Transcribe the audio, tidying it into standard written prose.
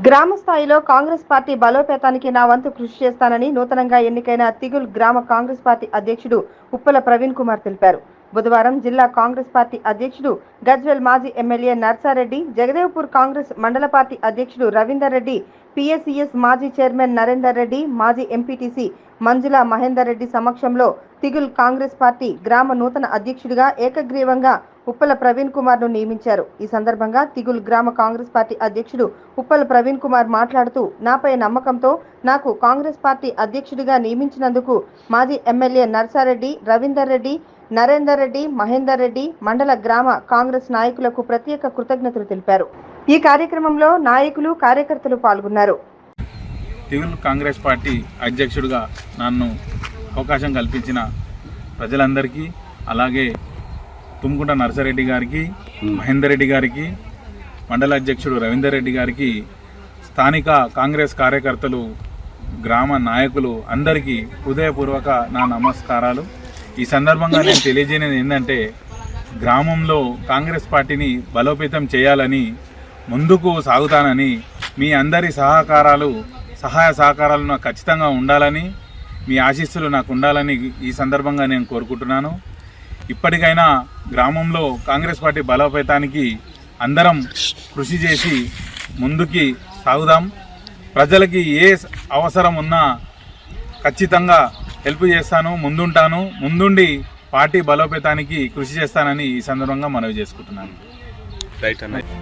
గ్రామ స్థాయిలో కాంగ్రెస్ పార్టీ బలోపేతానికి నా వంతు కృషి చేస్తానని నూతనంగా ఎన్నికైన తిగుల్ గ్రామ కాంగ్రెస్ పార్టీ అధ్యక్షుడు ఉప్పల ప్రవీణ్ కుమార్ తెలిపారు. బుధవారం జిల్లా కాంగ్రెస్ పార్టీ అధ్యక్షుడు గజ్వేల్ మాజీ ఎమ్మెల్యే నర్సారెడ్డి, జగదేవ్పూర్ కాంగ్రెస్ మండల పార్టీ అధ్యక్షుడు రవీందర్ రెడ్డి, పిఎస్సిఎస్ మాజీ చైర్మన్ నరేందర్ రెడ్డి, మాజీ ఎంపీటీసీ మంజుల మహేందర్ రెడ్డి సమక్షంలో తిగుల్ కాంగ్రెస్ పార్టీ గ్రామ నూతన అధ్యక్షుడిగా ఏకగ్రీవంగా ఉప్పల ప్రవీణ్ కుమార్ ను నియమించారు. ఈ సందర్భంగా తిగుల్ గ్రామ కాంగ్రెస్ పార్టీ అధ్యక్షుడు ఉప్పల ప్రవీణ్ కుమార్ మాట్లాడుతూ, నాపై నమ్మకంతో నాకు కాంగ్రెస్ పార్టీ అధ్యక్షుడిగా నియమించినందుకు మాజీ ఎమ్మెల్యే నర్సారెడ్డి, రవీందర్ రెడ్డి, నరేందర్ రెడ్డి, మహేందర్ రెడ్డి, మండల గ్రామ కాంగ్రెస్ నాయకులకు ప్రత్యేక కృతజ్ఞతలు తెలిపారు. ఈ కార్యక్రమంలో నాయకులు, కార్యకర్తలు పాల్గొన్నారు. తిగుల్ కాంగ్రెస్ పార్టీ అధ్యక్షుడిగా నన్ను అవకాశం కల్పించిన ప్రజలందరికీ, అలాగే తుమ్కుంట నర్సారెడ్డి గారికి, మహేందర్ రెడ్డి గారికి, మండల అధ్యక్షుడు రవీందర్ రెడ్డి గారికి, స్థానిక కాంగ్రెస్ కార్యకర్తలు, గ్రామ నాయకులు అందరికీ హృదయపూర్వక నా నమస్కారాలు. ఈ సందర్భంగా నేను తెలియజేయనిది ఏంటంటే, గ్రామంలో కాంగ్రెస్ పార్టీని బలోపేతం చేయాలని, ముందుకు సాగుతానని, మీ అందరి సహాయ సహకారాలు నాకు ఖచ్చితంగా ఉండాలని, మీ ఆశీస్సులు నాకు ఉండాలని ఈ సందర్భంగా నేను కోరుకుంటున్నాను. ఇప్పటికైనా గ్రామంలో కాంగ్రెస్ పార్టీ బలోపేతానికి అందరం కృషి చేసి ముందుకి సాగుదాం. ప్రజలకి ఏ అవసరం ఉన్నా ఖచ్చితంగా హెల్ప్ చేస్తాను, ముందుండి పార్టీ బలోపేతానికి కృషి చేస్తానని ఈ సందర్భంగా మనవి చేసుకుంటున్నాను. రైట్ అన్న.